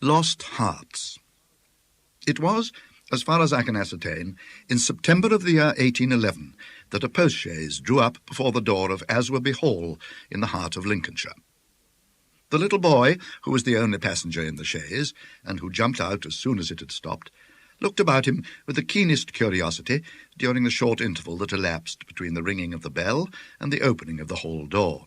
Lost Hearts. It was, as far as I can ascertain, in September of the year 1811 that a postchaise drew up before the door of Aswarby Hall in the heart of Lincolnshire. The little boy, who was the only passenger in the chaise, and who jumped out as soon as it had stopped, looked about him with the keenest curiosity during the short interval that elapsed between the ringing of the bell and the opening of the hall door.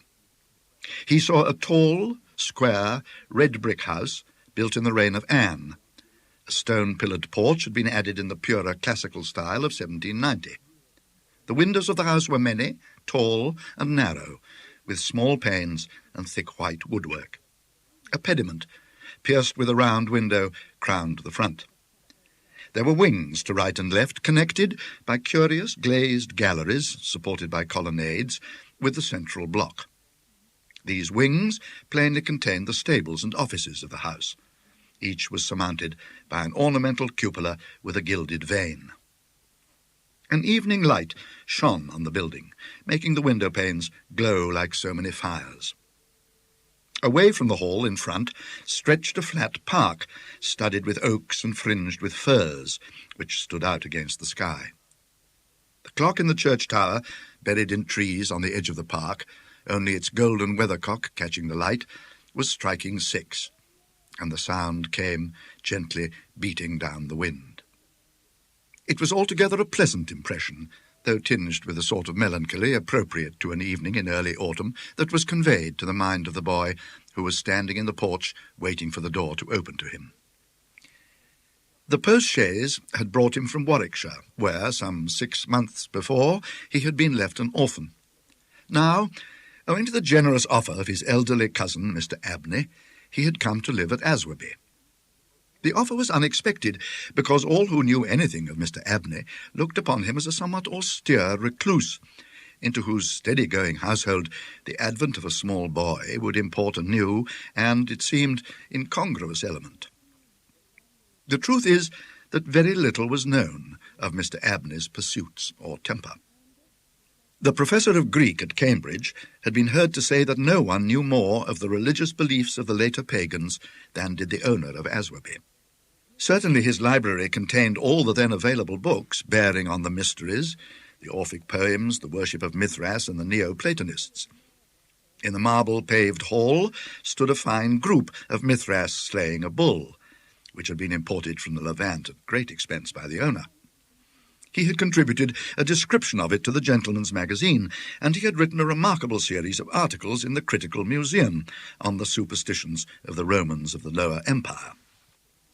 He saw a tall, square, red brick house built in the reign of Anne. A stone-pillared porch had been added in the purer classical style of 1790. The windows of the house were many, tall and narrow, with small panes and thick white woodwork. A pediment, pierced with a round window, crowned the front. There were wings to right and left, connected by curious glazed galleries, supported by colonnades, with the central block. These wings plainly contained the stables and offices of the house. Each was surmounted by an ornamental cupola with a gilded vane. An evening light shone on the building, making the window panes glow like so many fires. Away from the hall in front stretched a flat park, studded with oaks and fringed with firs, which stood out against the sky. The clock in the church tower, buried in trees on the edge of the park, only its golden weathercock catching the light, was striking 6, and the sound came gently beating down the wind. It was altogether a pleasant impression, though tinged with a sort of melancholy appropriate to an evening in early autumn, that was conveyed to the mind of the boy, who was standing in the porch waiting for the door to open to him. The post-chaise had brought him from Warwickshire, where, some 6 months before, he had been left an orphan. Now, owing to the generous offer of his elderly cousin, Mr. Abney, he had come to live at Aswarby. The offer was unexpected, because all who knew anything of Mr. Abney looked upon him as a somewhat austere recluse, into whose steady-going household the advent of a small boy would import a new and, it seemed, incongruous element. The truth is that very little was known of Mr. Abney's pursuits or temper. The professor of Greek at Cambridge had been heard to say that no one knew more of the religious beliefs of the later pagans than did the owner of Aswarby. Certainly his library contained all the then available books bearing on the mysteries, the Orphic poems, the worship of Mithras, and the Neoplatonists. In the marble-paved hall stood a fine group of Mithras slaying a bull, which had been imported from the Levant at great expense by the owner. He had contributed a description of it to the Gentleman's Magazine, and he had written a remarkable series of articles in the Critical Museum on the superstitions of the Romans of the Lower Empire.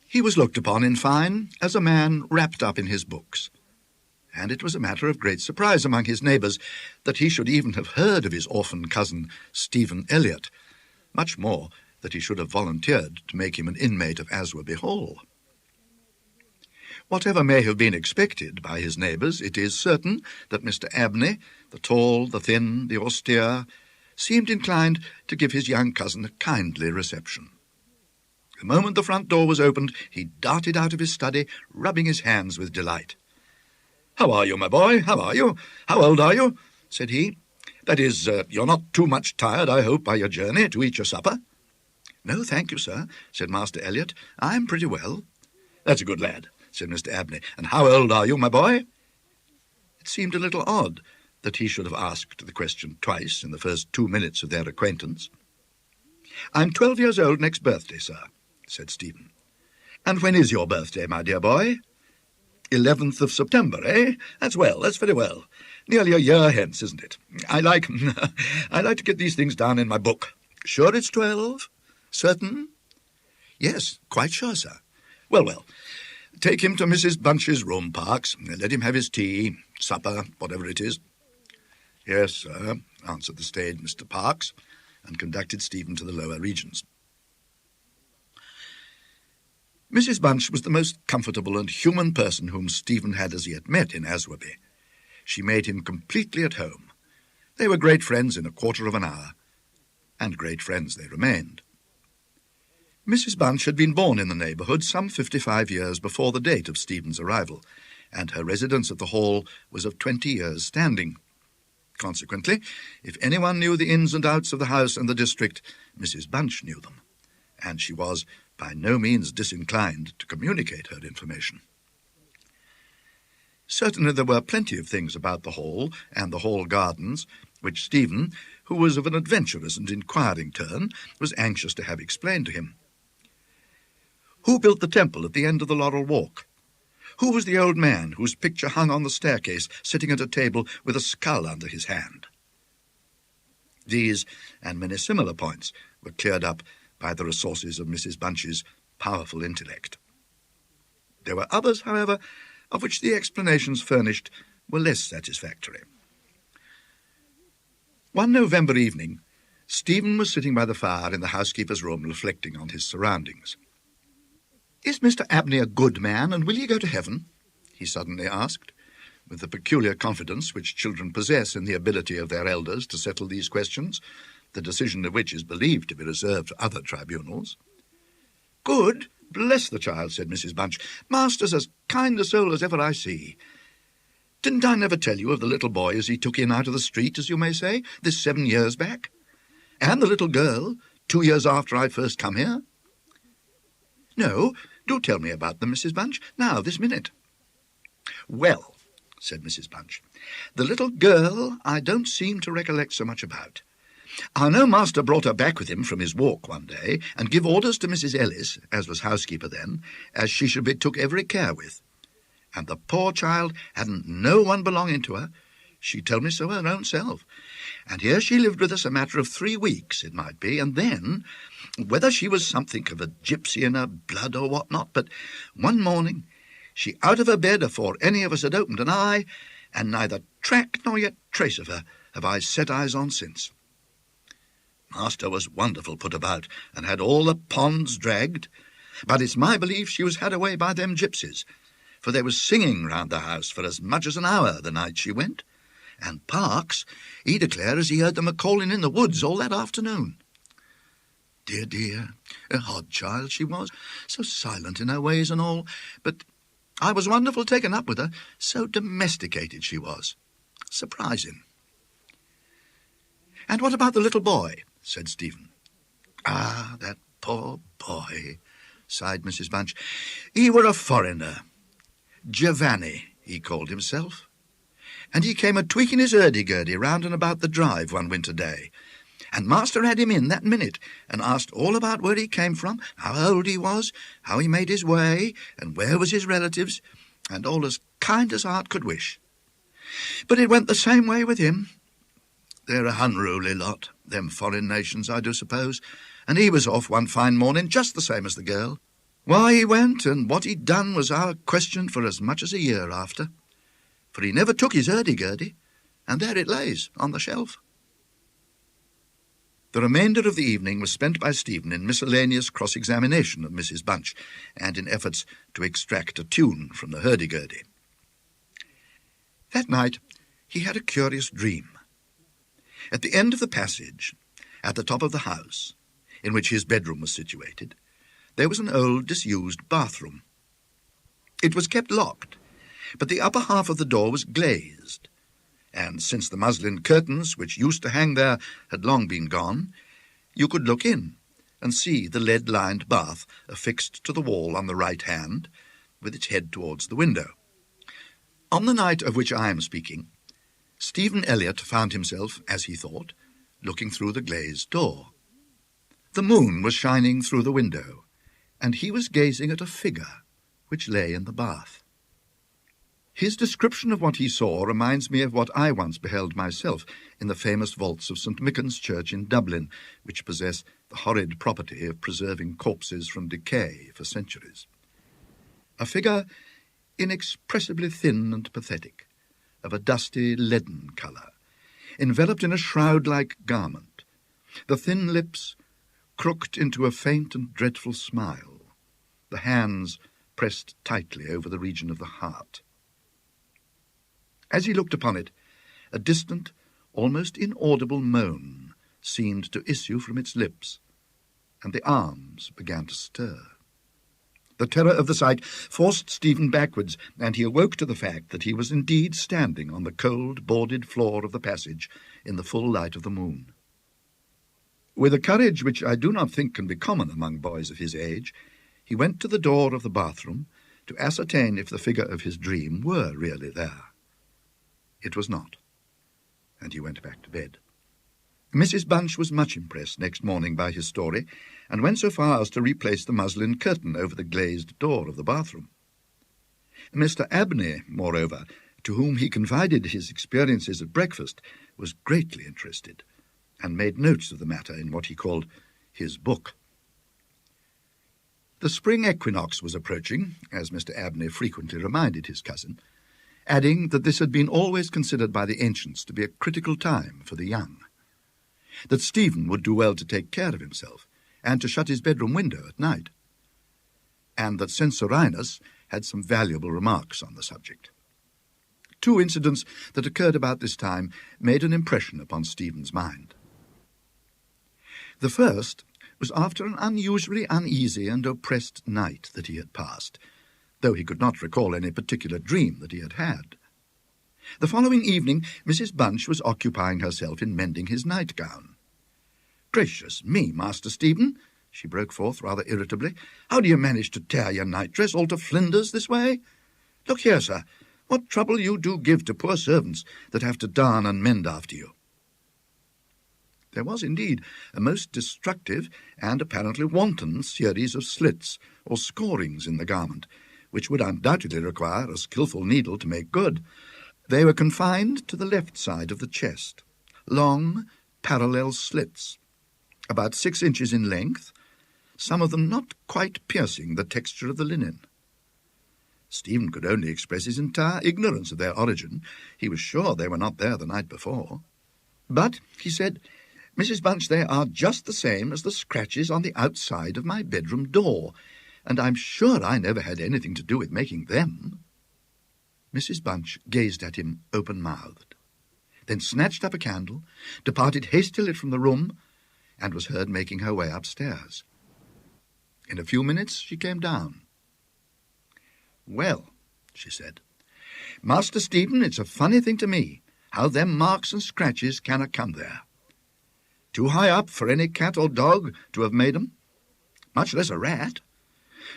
He was looked upon, in fine, as a man wrapped up in his books, and it was a matter of great surprise among his neighbours that he should even have heard of his orphan cousin, Stephen Elliot, much more that he should have volunteered to make him an inmate of Aswarby Hall. Whatever may have been expected by his neighbours, it is certain that Mr. Abney, the tall, the thin, the austere, seemed inclined to give his young cousin a kindly reception. The moment the front door was opened, he darted out of his study, rubbing his hands with delight. "How are you, my boy? How are you? How old are you?" said he. "That is, you're not too much tired, I hope, by your journey to eat your supper?" "No, thank you, sir," said Master Elliot. "I'm pretty well." "That's a good lad," said Mr. Abney. "And how old are you, my boy?" It seemed a little odd that he should have asked the question twice in the first 2 minutes of their acquaintance. "I'm 12 years old next birthday, sir," said Stephen. "And when is your birthday, my dear boy?" 11th of September, eh? That's well, that's very well. Nearly a year hence, isn't it? I like to get these things down in my book. Sure it's 12? Certain? Yes, quite sure, sir. Well, take him to Mrs. Bunch's room, Parks, and let him have his tea, supper, whatever it is. Yes, sir, answered the staid Mr. Parks, and conducted Stephen to the lower regions. Mrs. Bunch was the most comfortable and human person whom Stephen had as yet met in Aswarby. She made him completely at home. They were great friends in a quarter of an hour, and great friends they remained. Mrs. Bunch had been born in the neighbourhood some 55 years before the date of Stephen's arrival, and her residence at the Hall was of 20 years' standing. Consequently, if anyone knew the ins and outs of the house and the district, Mrs. Bunch knew them, and she was by no means disinclined to communicate her information. Certainly there were plenty of things about the Hall and the Hall gardens which Stephen, who was of an adventurous and inquiring turn, was anxious to have explained to him. Who built the temple at the end of the Laurel Walk? Who was the old man whose picture hung on the staircase, sitting at a table with a skull under his hand? These, and many similar points, were cleared up by the resources of Mrs. Bunch's powerful intellect. There were others, however, of which the explanations furnished were less satisfactory. One November evening, Stephen was sitting by the fire in the housekeeper's room reflecting on his surroundings. "Is Mr. Abney a good man, and will he go to heaven?" he suddenly asked, with the peculiar confidence which children possess in the ability of their elders to settle these questions, the decision of which is believed to be reserved to other tribunals. "Good? Bless the child," said Mrs. Bunch. "Master's as kind a soul as ever I see. Didn't I never tell you of the little boy as he took in out of the street, as you may say, this 7 years back? And the little girl, 2 years after I first come here? No, do tell me about them, Mrs. Bunch, now, this minute." "Well," said Mrs. Bunch, "the little girl I don't seem to recollect so much about. I know master brought her back with him from his walk one day, and give orders to Mrs. Ellis, as was housekeeper then, as she should be took every care with. And the poor child hadn't no one belonging to her. She told me so her own self. And here she lived with us a matter of 3 weeks, it might be, and then, whether she was something of a gypsy in her blood or what not, but one morning she out of her bed afore any of us had opened an eye, and neither track nor yet trace of her have I set eyes on since. Master was wonderful put about, and had all the ponds dragged, but it's my belief she was had away by them gypsies, for there was singing round the house for as much as an hour the night she went, and Parks, he declared as he heard them a-calling in the woods all that afternoon. Dear, dear, a odd child she was, so silent in her ways and all, but I was wonderful taken up with her, so domesticated she was. Surprising." "And what about the little boy?" said Stephen. "Ah, that poor boy," sighed Mrs. Bunch. "He were a foreigner. Giovanni, he called himself. And he came a-tweaking his hurdy-gurdy round and about the drive one winter day. And master had him in that minute, and asked all about where he came from, how old he was, how he made his way, and where was his relatives, and all as kind as heart could wish. But it went the same way with him. They're a unruly lot, them foreign nations, I do suppose, and he was off one fine morning just the same as the girl. Why he went and what he'd done was our question for as much as a year after, for he never took his hurdy-gurdy, and there it lays on the shelf." The remainder of the evening was spent by Stephen in miscellaneous cross-examination of Mrs. Bunch, and in efforts to extract a tune from the hurdy-gurdy. That night he had a curious dream. At the end of the passage, at the top of the house, in which his bedroom was situated, there was an old disused bathroom. It was kept locked, but the upper half of the door was glazed, and since the muslin curtains which used to hang there had long been gone, you could look in and see the lead-lined bath affixed to the wall on the right hand, with its head towards the window. On the night of which I am speaking, Stephen Elliott found himself, as he thought, looking through the glazed door. The moon was shining through the window, and he was gazing at a figure which lay in the bath. His description of what he saw reminds me of what I once beheld myself in the famous vaults of St. Michael's Church in Dublin, which possess the horrid property of preserving corpses from decay for centuries. A figure inexpressibly thin and pathetic, of a dusty leaden colour, enveloped in a shroud-like garment, the thin lips crooked into a faint and dreadful smile, the hands pressed tightly over the region of the heart. As he looked upon it, a distant, almost inaudible moan seemed to issue from its lips, and the arms began to stir. The terror of the sight forced Stephen backwards, and he awoke to the fact that he was indeed standing on the cold, boarded floor of the passage in the full light of the moon. With a courage which I do not think can be common among boys of his age, he went to the door of the bathroom to ascertain if the figure of his dream were really there. It was not, and he went back to bed. Mrs. Bunch was much impressed next morning by his story, and went so far as to replace the muslin curtain over the glazed door of the bathroom. Mr. Abney, moreover, to whom he confided his experiences at breakfast, was greatly interested, and made notes of the matter in what he called his book. The spring equinox was approaching, as Mr. Abney frequently reminded his cousin, adding that this had been always considered by the ancients to be a critical time for the young, that Stephen would do well to take care of himself, and to shut his bedroom window at night, and that Censorinus had some valuable remarks on the subject. Two incidents that occurred about this time made an impression upon Stephen's mind. The first was after an unusually uneasy and oppressed night that he had passed, though he could not recall any particular dream that he had had. The following evening, Mrs. Bunch was occupying herself in mending his nightgown. "Gracious me, Master Stephen," she broke forth rather irritably, "how do you manage to tear your nightdress all to flinders this way? Look here, sir, what trouble you do give to poor servants that have to darn and mend after you." There was indeed a most destructive and apparently wanton series of slits or scorings in the garment, which would undoubtedly require a skilful needle to make good. They were confined to the left side of the chest, long, parallel slits, about 6 inches in length, some of them not quite piercing the texture of the linen. Stephen could only express his entire ignorance of their origin. He was sure they were not there the night before. "But," he said, "Mrs. Bunch, they are just the same as the scratches on the outside of my bedroom door, and I'm sure I never had anything to do with making them." Mrs. Bunch gazed at him open-mouthed, then snatched up a candle, departed hastily from the room, and was heard making her way upstairs. In a few minutes she came down. "Well," she said, "Master Stephen, it's a funny thing to me, how them marks and scratches can ha' come there. Too high up for any cat or dog to have made 'em, much less a rat.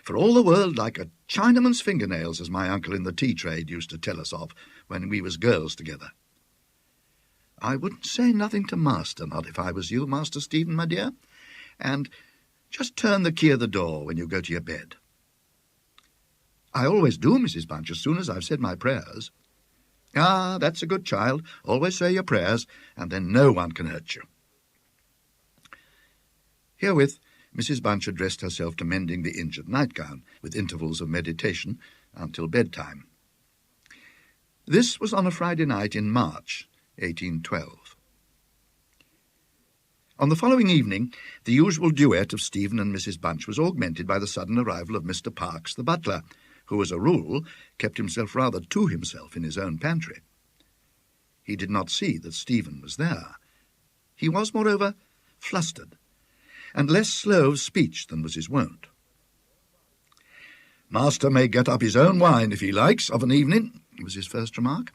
For all the world like a Chinaman's fingernails, as my uncle in the tea trade used to tell us of when we was girls together. I wouldn't say nothing to master, not if I was you, Master Stephen, my dear, and just turn the key of the door when you go to your bed." "I always do, Mrs. Bunch, as soon as I've said my prayers." "Ah, that's a good child. Always say your prayers, and then no one can hurt you." Herewith, Mrs. Bunch addressed herself to mending the injured nightgown, with intervals of meditation, until bedtime. This was on a Friday night in March, 1812. On the following evening, the usual duet of Stephen and Mrs. Bunch was augmented by the sudden arrival of Mr. Parkes, the butler, who, as a rule, kept himself rather to himself in his own pantry. He did not see that Stephen was there. He was, moreover, flustered, and less slow of speech than was his wont. "Master may get up his own wine if he likes of an evening," was his first remark.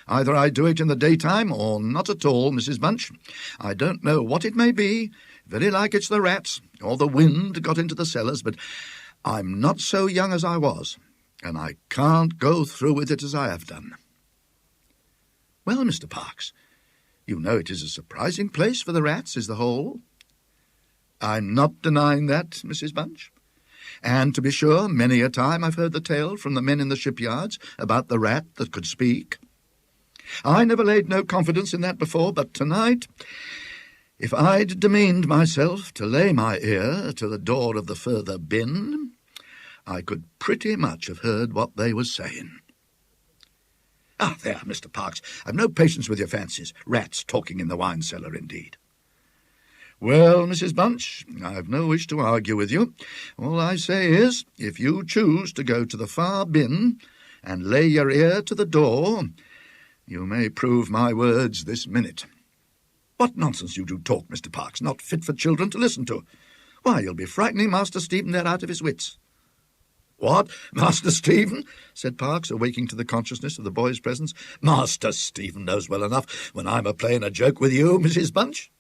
"Either I do it in the daytime or not at all, Mrs. Bunch. I don't know what it may be. Very like it's the rats, or the wind got into the cellars, but I'm not so young as I was, and I can't go through with it as I have done." "Well, Mr. Parkes, you know it is a surprising place for the rats, is the Hole." "I'm not denying that, Mrs. Bunch. And, to be sure, many a time I've heard the tale from the men in the shipyards about the rat that could speak. I never laid no confidence in that before, but tonight, if I'd demeaned myself to lay my ear to the door of the further bin, I could pretty much have heard what they was saying." "Ah, there, Mr. Parkes, I've no patience with your fancies. Rats talking in the wine-cellar, indeed." "Well, Mrs. Bunch, I've no wish to argue with you. All I say is, if you choose to go to the far bin and lay your ear to the door, you may prove my words this minute." "What nonsense you do talk, Mr. Parkes, not fit for children to listen to. Why, you'll be frightening Master Stephen there out of his wits." "What, Master Stephen?" said Parkes, awaking to the consciousness of the boy's presence. "Master Stephen knows well enough when I'm a-playing a joke with you, Mrs. Bunch."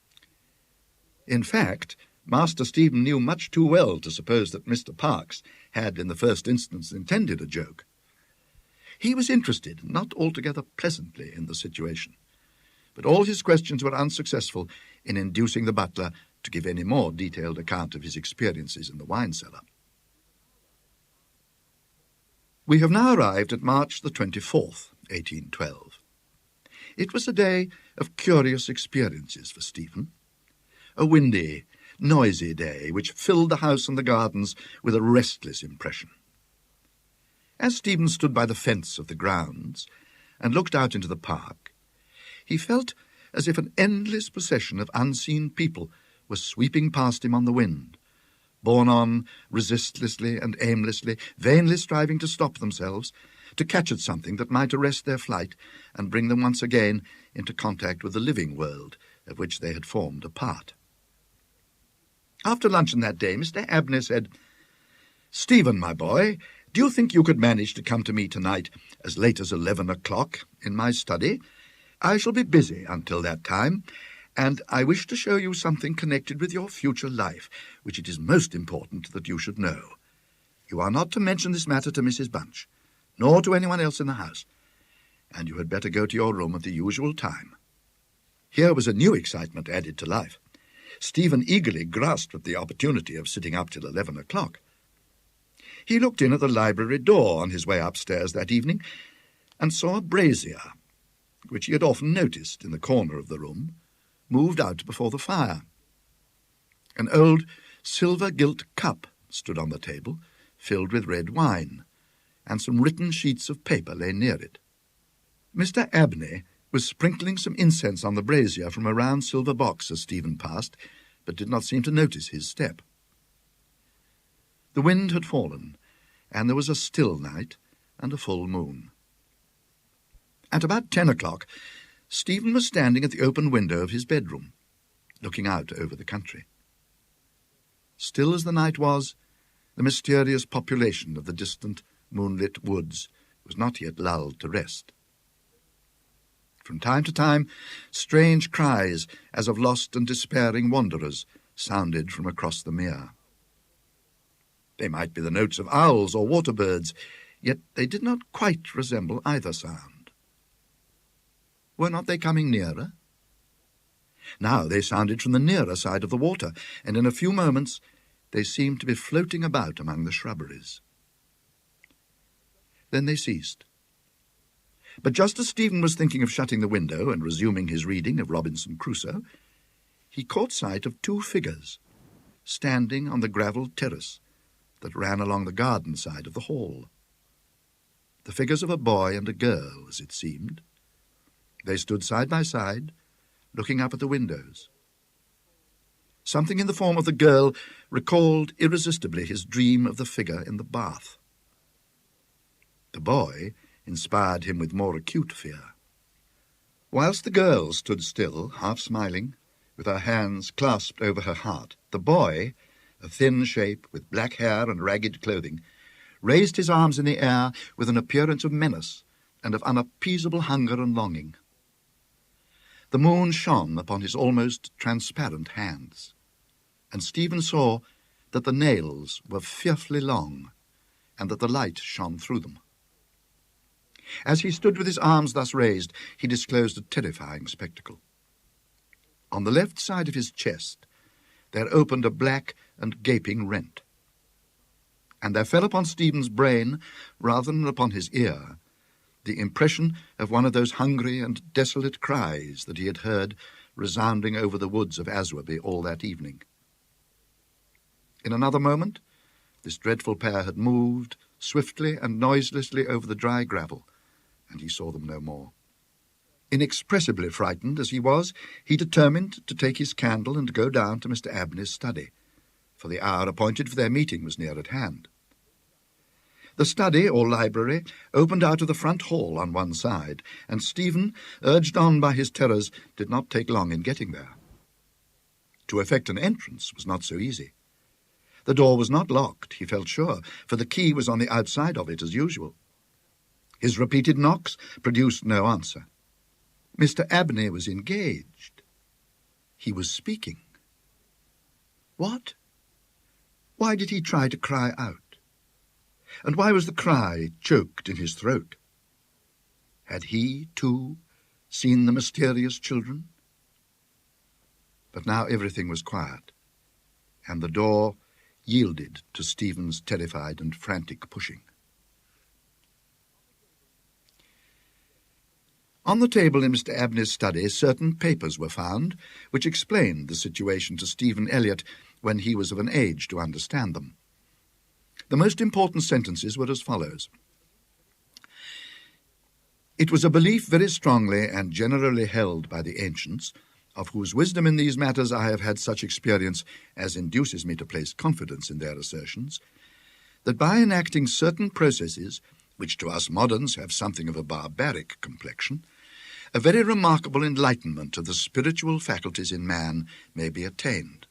In fact, Master Stephen knew much too well to suppose that Mr. Parkes had in the first instance intended a joke. He was interested, not altogether pleasantly, in the situation, but all his questions were unsuccessful in inducing the butler to give any more detailed account of his experiences in the wine cellar. We have now arrived at March the 24th, 1812. It was a day of curious experiences for Stephen. A windy, noisy day which filled the house and the gardens with a restless impression. As Stephen stood by the fence of the grounds and looked out into the park, he felt as if an endless procession of unseen people was sweeping past him on the wind, borne on resistlessly and aimlessly, vainly striving to stop themselves, to catch at something that might arrest their flight and bring them once again into contact with the living world of which they had formed a part. After luncheon that day, Mr. Abney said, "Stephen, my boy, do you think you could manage to come to me tonight as late as 11 o'clock in my study? I shall be busy until that time, and I wish to show you something connected with your future life, which it is most important that you should know. You are not to mention this matter to Mrs. Bunch, nor to anyone else in the house, and you had better go to your room at the usual time." Here was a new excitement added to life. Stephen eagerly grasped at the opportunity of sitting up till 11 o'clock. He looked in at the library door on his way upstairs that evening and saw a brazier, which he had often noticed in the corner of the room, moved out before the fire. An old silver-gilt cup stood on the table, filled with red wine, and some written sheets of paper lay near it. Mr. Abney was sprinkling some incense on the brazier from a round silver box as Stephen passed, but did not seem to notice his step. The wind had fallen, and there was a still night and a full moon. At about 10 o'clock, Stephen was standing at the open window of his bedroom, looking out over the country. Still as the night was, the mysterious population of the distant moonlit woods was not yet lulled to rest. From time to time, strange cries, as of lost and despairing wanderers, sounded from across the mere. They might be the notes of owls or water birds, yet they did not quite resemble either sound. Were not they coming nearer? Now they sounded from the nearer side of the water, and in a few moments they seemed to be floating about among the shrubberies. Then they ceased. But just as Stephen was thinking of shutting the window and resuming his reading of Robinson Crusoe, he caught sight of two figures standing on the gravelled terrace that ran along the garden side of the hall. The figures of a boy and a girl, as it seemed. They stood side by side, looking up at the windows. Something in the form of the girl recalled irresistibly his dream of the figure in the bath. The boy inspired him with more acute fear. Whilst the girl stood still, half smiling, with her hands clasped over her heart, the boy, a thin shape with black hair and ragged clothing, raised his arms in the air with an appearance of menace and of unappeasable hunger and longing. The moon shone upon his almost transparent hands, and Stephen saw that the nails were fearfully long, and that the light shone through them. As he stood with his arms thus raised, he disclosed a terrifying spectacle. On the left side of his chest there opened a black and gaping rent, and there fell upon Stephen's brain, rather than upon his ear, the impression of one of those hungry and desolate cries that he had heard resounding over the woods of Aswarby all that evening. In another moment, this dreadful pair had moved swiftly and noiselessly over the dry gravel, and he saw them no more. Inexpressibly frightened as he was, he determined to take his candle and go down to Mr. Abney's study, for the hour appointed for their meeting was near at hand. The study, or library, opened out of the front hall on one side, and Stephen, urged on by his terrors, did not take long in getting there. To effect an entrance was not so easy. The door was not locked, he felt sure, for the key was on the outside of it as usual. His repeated knocks produced no answer. Mr. Abney was engaged. He was speaking. What? Why did he try to cry out? And why was the cry choked in his throat? Had he, too, seen the mysterious children? But now everything was quiet, and the door yielded to Stephen's terrified and frantic pushing. On the table in Mr. Abney's study, certain papers were found which explained the situation to Stephen Elliott when he was of an age to understand them. The most important sentences were as follows. It was a belief very strongly and generally held by the ancients, of whose wisdom in these matters I have had such experience as induces me to place confidence in their assertions, that by enacting certain processes, which to us moderns have something of a barbaric complexion, a very remarkable enlightenment of the spiritual faculties in man may be attained.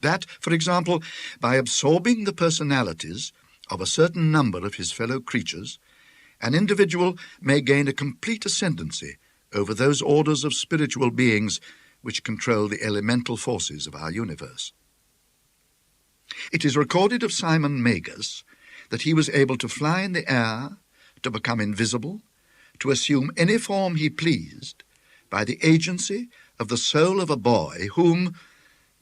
That, for example, by absorbing the personalities of a certain number of his fellow creatures, an individual may gain a complete ascendancy over those orders of spiritual beings which control the elemental forces of our universe. It is recorded of Simon Magus that he was able to fly in the air, to become invisible, to assume any form he pleased, by the agency of the soul of a boy whom,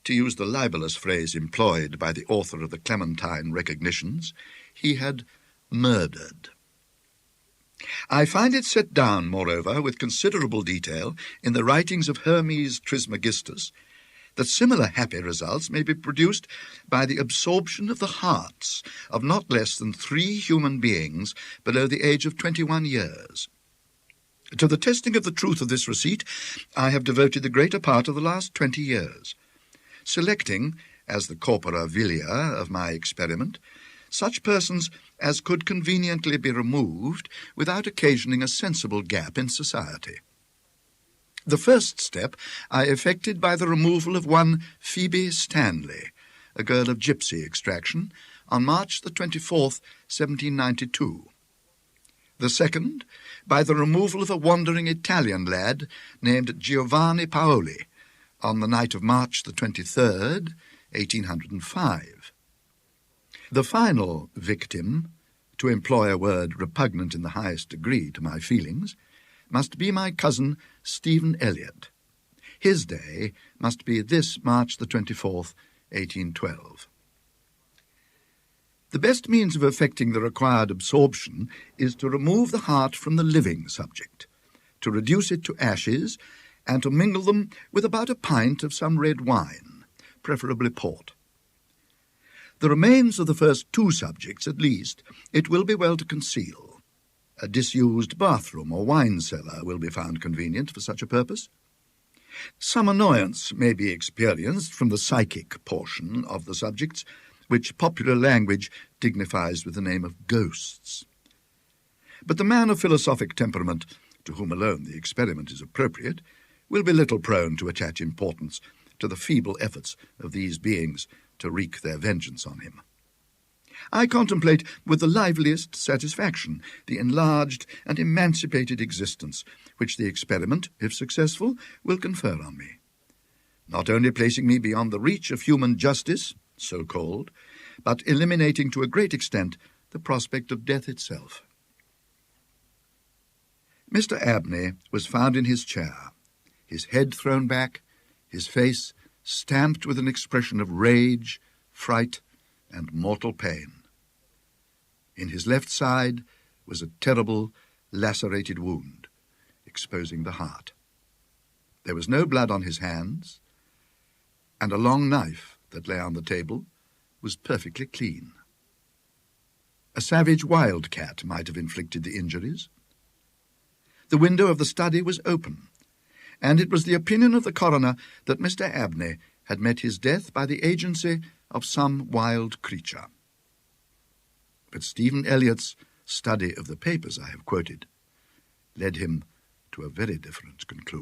to use the libellous phrase employed by the author of the Clementine Recognitions, he had murdered. I find it set down, moreover, with considerable detail in the writings of Hermes Trismegistus, that similar happy results may be produced by the absorption of the hearts of not less than 3 human beings below the age of 21 years. To the testing of the truth of this receipt, I have devoted the greater part of the last 20 years, selecting, as the corpora vilia of my experiment, such persons as could conveniently be removed without occasioning a sensible gap in society. The first step I effected by the removal of one Phoebe Stanley, a girl of gypsy extraction, on March the 24th, 1792. The second, by the removal of a wandering Italian lad named Giovanni Paoli, on the night of March the 23rd, 1805. The final victim, to employ a word repugnant in the highest degree to my feelings, must be my cousin Stephen Elliott. His day must be this March the 24th, 1812. The best means of effecting the required absorption is to remove the heart from the living subject, to reduce it to ashes, and to mingle them with about a pint of some red wine, preferably port. The remains of the first 2 subjects, at least, it will be well to conceal. A disused bathroom or wine cellar will be found convenient for such a purpose. Some annoyance may be experienced from the psychic portion of the subjects, which popular language dignifies with the name of ghosts. But the man of philosophic temperament, to whom alone the experiment is appropriate, will be little prone to attach importance to the feeble efforts of these beings to wreak their vengeance on him. I contemplate with the liveliest satisfaction the enlarged and emancipated existence which the experiment, if successful, will confer on me, not only placing me beyond the reach of human justice, so-called, but eliminating to a great extent the prospect of death itself. Mr. Abney was found in his chair, his head thrown back, his face stamped with an expression of rage, fright, and mortal pain. In his left side was a terrible, lacerated wound, exposing the heart. There was no blood on his hands, and a long knife that lay on the table was perfectly clean. A savage wildcat might have inflicted the injuries. The window of the study was open, and it was the opinion of the coroner that Mr. Abney had met his death by the agency of some wild creature. But Stephen Elliott's study of the papers I have quoted led him to a very different conclusion.